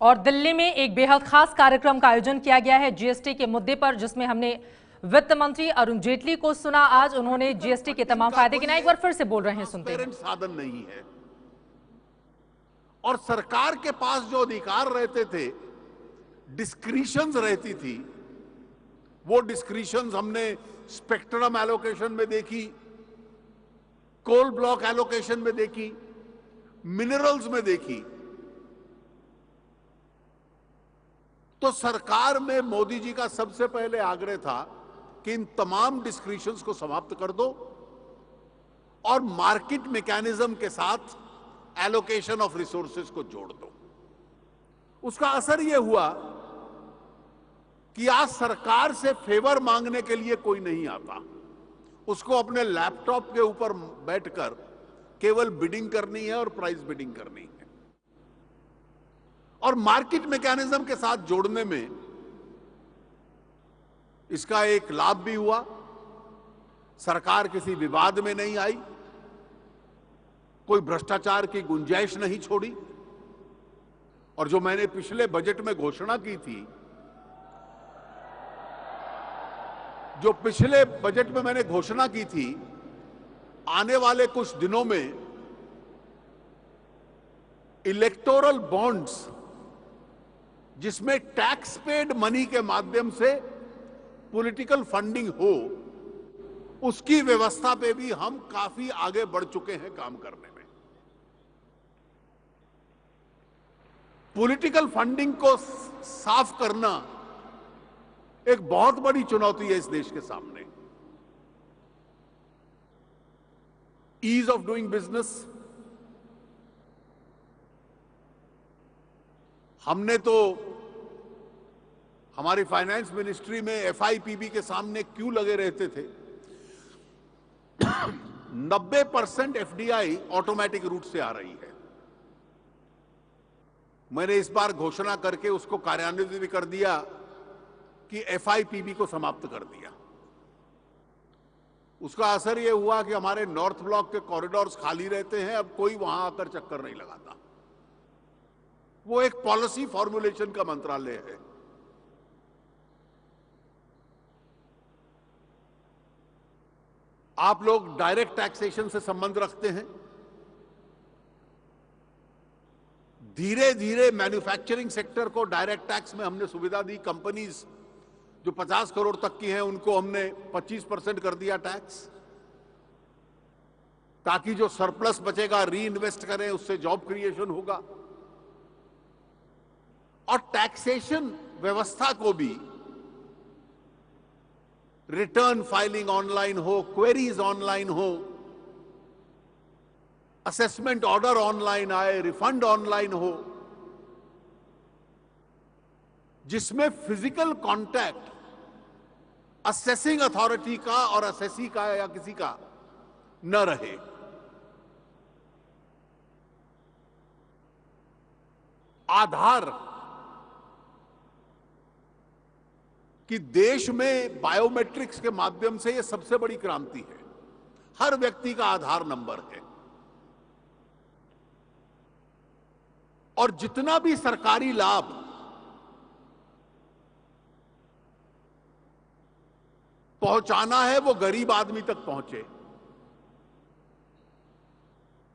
और दिल्ली में एक बेहद खास कार्यक्रम का आयोजन किया गया है जीएसटी के मुद्दे पर, जिसमें हमने वित्त मंत्री अरुण जेटली को सुना। आज उन्होंने जीएसटी के तमाम फायदे गिनाए। एक बार फिर से बोल रहे हैं, सुनते हैं। साधन नहीं है और सरकार के पास जो अधिकार रहते थे, डिस्क्रिशंस रहती थी, वो डिस्क्रिशंस हमने स्पेक्ट्रम एलोकेशन में देखी, कोल ब्लॉक एलोकेशन में देखी, मिनरल्स में देखी। तो सरकार में मोदी जी का सबसे पहले आग्रह था कि इन तमाम डिस्क्रिशंस को समाप्त कर दो और मार्केट मैकेनिज्म के साथ एलोकेशन ऑफ रिसोर्सेज को जोड़ दो। उसका असर यह हुआ कि आज सरकार से फेवर मांगने के लिए कोई नहीं आता। उसको अपने लैपटॉप के ऊपर बैठकर केवल बिडिंग करनी है और प्राइस बिडिंग करनी है। और मार्केट मैकेनिज्म के साथ जोड़ने में इसका एक लाभ भी हुआ। सरकार किसी विवाद में नहीं आई, कोई भ्रष्टाचार की गुंजाइश नहीं छोड़ी। और जो मैंने पिछले बजट में घोषणा की थी, आने वाले कुछ दिनों में इलेक्टोरल बॉन्ड्स, जिसमें टैक्स पेड मनी के माध्यम से पॉलिटिकल फंडिंग हो, उसकी व्यवस्था पे भी हम काफी आगे बढ़ चुके हैं काम करने में। पॉलिटिकल फंडिंग को साफ करना एक बहुत बड़ी चुनौती है इस देश के सामने। ईज ऑफ डूइंग बिजनेस, हमने तो हमारी फाइनेंस मिनिस्ट्री में एफआईपीबी के सामने क्यों लगे रहते थे। 90% एफडीआई ऑटोमेटिक रूट से आ रही है। मैंने इस बार घोषणा करके उसको कार्यान्वित भी कर दिया कि एफआईपीबी को समाप्त कर दिया। उसका असर यह हुआ कि हमारे नॉर्थ ब्लॉक के कॉरिडोर्स खाली रहते हैं, अब कोई वहां आकर चक्कर नहीं लगाता। वो एक पॉलिसी फॉर्मुलेशन का मंत्रालय है। आप लोग डायरेक्ट टैक्सेशन से संबंध रखते हैं। धीरे धीरे मैन्युफैक्चरिंग सेक्टर को डायरेक्ट टैक्स में हमने सुविधा दी। कंपनीज जो 50 करोड़ तक की हैं, उनको हमने 25% कर दिया टैक्स, ताकि जो सरप्लस बचेगा री इन्वेस्ट करें, उससे जॉब क्रिएशन होगा। और टैक्सेशन व्यवस्था को भी रिटर्न फाइलिंग ऑनलाइन हो, क्वेरीज ऑनलाइन हो, असेसमेंट ऑर्डर ऑनलाइन आए, रिफंड ऑनलाइन हो, जिसमें फिजिकल कांटेक्ट असेसिंग अथॉरिटी का और असेसी का या किसी का न रहे। आधार कि देश में बायोमेट्रिक्स के माध्यम से यह सबसे बड़ी क्रांति है। हर व्यक्ति का आधार नंबर है और जितना भी सरकारी लाभ पहुंचाना है वो गरीब आदमी तक पहुंचे,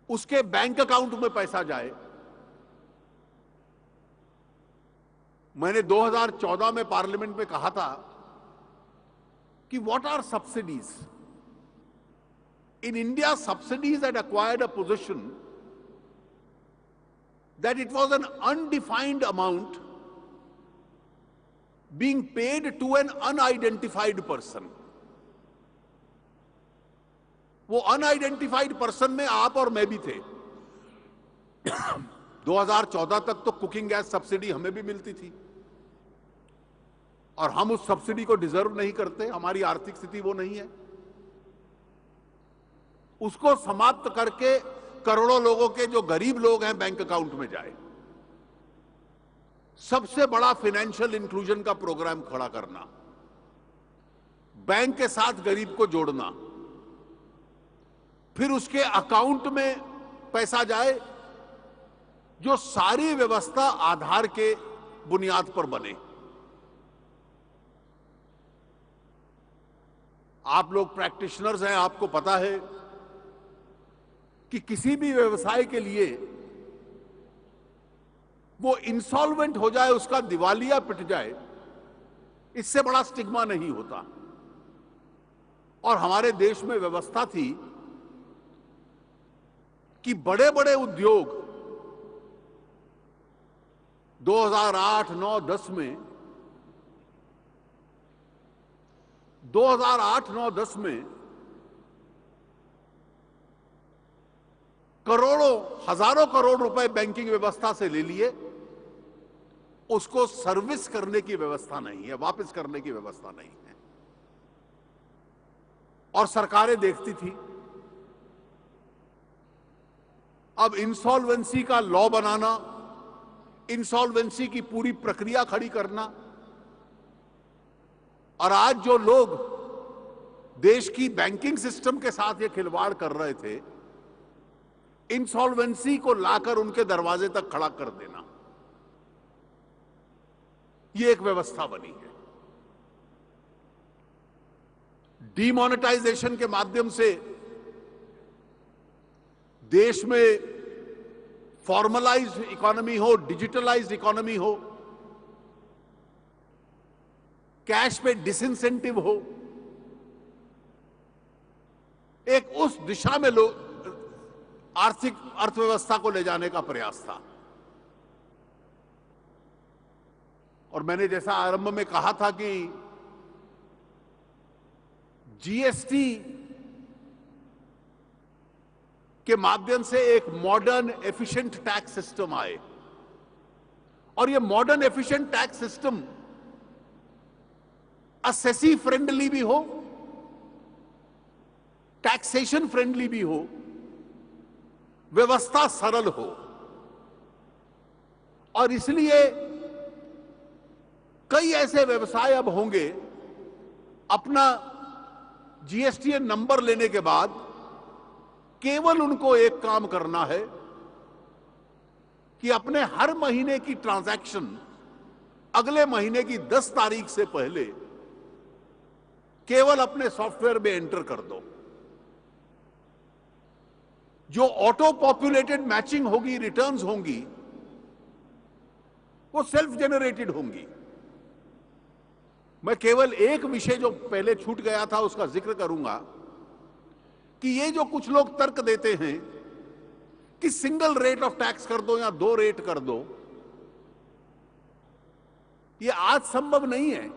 उसके बैंक अकाउंट में पैसा जाए। मैंने 2014 में पार्लियामेंट में कहा था कि what are subsidies in India. Subsidies had acquired a position that it was an undefined amount being paid to an unidentified person. वो अनआइडेंटिफाइड पर्सन में आप और मैं भी थे। 2014 तक तो कुकिंग गैस सब्सिडी हमें भी मिलती थी और हम उस सब्सिडी को डिजर्व नहीं करते, हमारी आर्थिक स्थिति वो नहीं है। उसको समाप्त करके करोड़ों लोगों के जो गरीब लोग हैं बैंक अकाउंट में जाए। सबसे बड़ा फाइनेंशियल इंक्लूजन का प्रोग्राम खड़ा करना, बैंक के साथ गरीब को जोड़ना, फिर उसके अकाउंट में पैसा जाए, जो सारी व्यवस्था आधार के बुनियाद पर बने। आप लोग प्रैक्टिशनर्स हैं, आपको पता है कि किसी भी व्यवसाय के लिए वो इंसॉल्वेंट हो जाए, उसका दिवालिया पिट जाए, इससे बड़ा स्टिग्मा नहीं होता। और हमारे देश में व्यवस्था थी कि बड़े बड़े उद्योग 2008, 9, 10 में 2008, 9, 10 में करोड़ों, हजारों करोड़ रुपए बैंकिंग व्यवस्था से ले लिए, उसको सर्विस करने की व्यवस्था नहीं है, वापस करने की व्यवस्था नहीं है। और सरकारें देखती थी। अब इंसॉल्वेंसी का लॉ बनाना, इंसॉल्वेंसी की पूरी प्रक्रिया खड़ी करना, और आज जो लोग देश की बैंकिंग सिस्टम के साथ ये खिलवाड़ कर रहे थे, इंसॉल्वेंसी को लाकर उनके दरवाजे तक खड़ा कर देना, ये एक व्यवस्था बनी है। डीमोनेटाइजेशन के माध्यम से देश में फॉर्मलाइज्ड इकोनॉमी हो, डिजिटलाइज्ड इकोनॉमी हो, कैश पे डिसइंसेंटिव हो, एक उस दिशा में लोग आर्थिक अर्थव्यवस्था को ले जाने का प्रयास था। और मैंने जैसा आरंभ में कहा था कि जीएसटी के माध्यम से एक मॉडर्न एफिशिएंट टैक्स सिस्टम आए, और ये modern efficient tax system assessee friendly भी हो, टैक्सेशन फ्रेंडली भी हो, व्यवस्था सरल हो। और इसलिए कई ऐसे व्यवसाय अब होंगे, अपना जीएसटीएन नंबर लेने के बाद केवल उनको एक काम करना है कि अपने हर महीने की ट्रांजैक्शन अगले महीने की 10 तारीख से पहले केवल अपने सॉफ्टवेयर में एंटर कर दो। जो ऑटो पॉपुलेटेड मैचिंग होगी, रिटर्न्स होंगी, वो सेल्फ जेनरेटेड होंगी। मैं केवल एक विषय जो पहले छूट गया था उसका जिक्र करूंगा कि ये जो कुछ लोग तर्क देते हैं कि सिंगल रेट ऑफ टैक्स कर दो या 2 रेट कर दो, ये आज संभव नहीं है।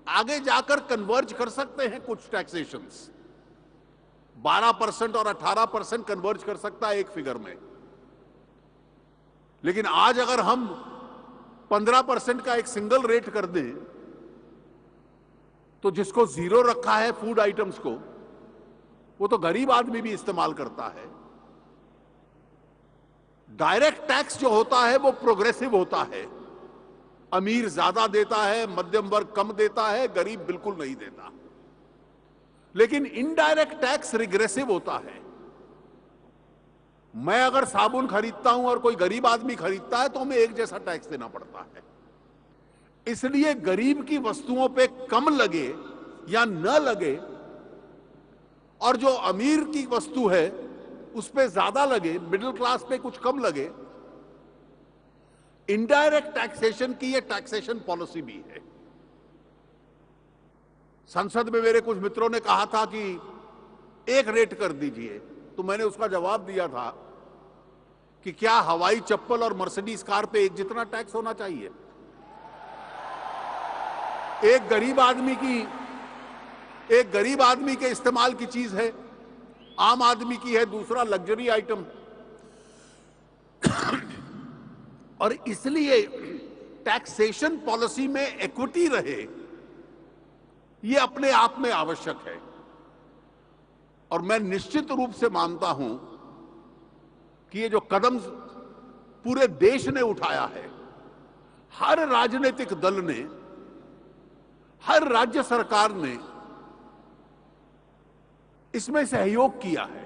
आगे जाकर कन्वर्ज कर सकते हैं कुछ टैक्सेशंस, 12% और 18% कन्वर्ज कर सकता है एक फिगर में। लेकिन आज अगर हम 15% का एक सिंगल रेट कर दें, तो जिसको 0 रखा है फूड आइटम्स को, वो तो गरीब आदमी भी इस्तेमाल करता है। डायरेक्ट टैक्स जो होता है वो प्रोग्रेसिव होता है, अमीर ज्यादा देता है, मध्यम वर्ग कम देता है, गरीब बिल्कुल नहीं देता। लेकिन इनडायरेक्ट टैक्स रिग्रेसिव होता है। मैं अगर साबुन खरीदता हूं और कोई गरीब आदमी खरीदता है तो हमें एक जैसा टैक्स देना पड़ता है। इसलिए गरीब की वस्तुओं पे कम लगे या न लगे, और जो अमीर की वस्तु है उस पे ज्यादा लगे, मिडिल क्लास पे कुछ कम लगे, इनडायरेक्ट टैक्सेशन की ये टैक्सेशन पॉलिसी भी है। संसद में मेरे कुछ मित्रों ने कहा था कि एक रेट कर दीजिए, तो मैंने उसका जवाब दिया था कि क्या हवाई चप्पल और मर्सिडीज कार पे एक जितना टैक्स होना चाहिए? एक गरीब आदमी के इस्तेमाल की चीज है, आम आदमी की है दूसरा लग्जरी आइटम। और इसलिए टैक्सेशन पॉलिसी में इक्विटी रहे, यह अपने आप में आवश्यक है। और मैं निश्चित रूप से मानता हूं कि ये जो कदम पूरे देश ने उठाया है, हर राजनीतिक दल ने, हर राज्य सरकार ने इसमें सहयोग किया है।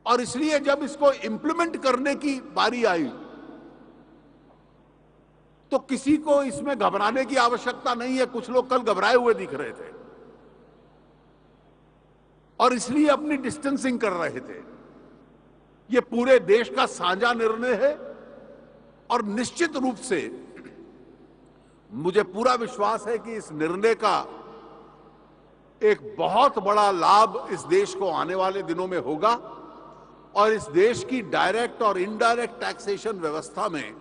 और इसलिए जब इसको इंप्लीमेंट करने की बारी आई तो किसी को इसमें घबराने की आवश्यकता नहीं है। कुछ लोग कल घबराए हुए दिख रहे थे और इसलिए अपनी डिस्टेंसिंग कर रहे थे। यह पूरे देश का साझा निर्णय है और निश्चित रूप से मुझे पूरा विश्वास है कि इस निर्णय का एक बहुत बड़ा लाभ इस देश को आने वाले दिनों में होगा और इस देश की डायरेक्ट और इनडायरेक्ट टैक्सेशन व्यवस्था में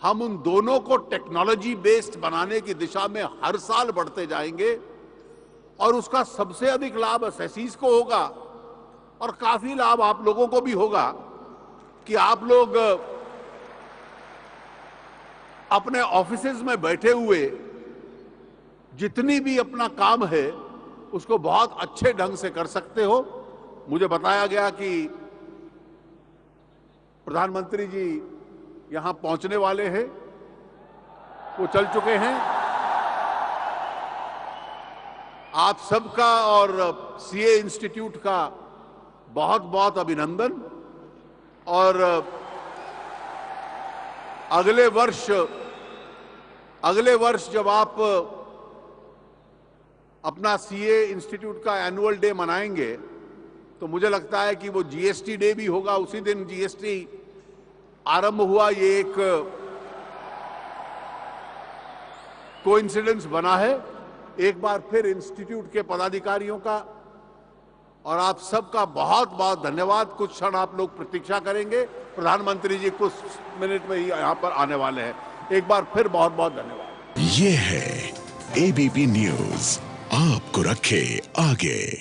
हम उन दोनों को टेक्नोलॉजी बेस्ड बनाने की दिशा में हर साल बढ़ते जाएंगे और उसका सबसे अधिक लाभ एसएससीज को होगा और काफी लाभ आप लोगों को भी होगा कि आप लोग अपने ऑफिसेज में बैठे हुए जितनी भी अपना काम है उसको बहुत अच्छे ढंग से कर सकते हो। मुझे बताया गया कि प्रधानमंत्री जी यहां पहुंचने वाले हैं, वो चल चुके हैं। आप सबका और सीए इंस्टीट्यूट का बहुत बहुत अभिनंदन और अगले वर्ष जब आप अपना सीए इंस्टीट्यूट का एनुअल डे मनाएंगे तो मुझे लगता है कि वो जीएसटी डे भी होगा। उसी दिन जीएसटी आरंभ हुआ, ये एक कोइंसिडेंस बना है। एक बार फिर इंस्टीट्यूट के पदाधिकारियों का और आप सबका बहुत बहुत धन्यवाद। कुछ क्षण आप लोग प्रतीक्षा करेंगे, प्रधानमंत्री जी कुछ मिनट में ही यहां पर आने वाले हैं। एक बार फिर बहुत बहुत धन्यवाद। ये है एबीपी न्यूज़, आपको रखे आगे।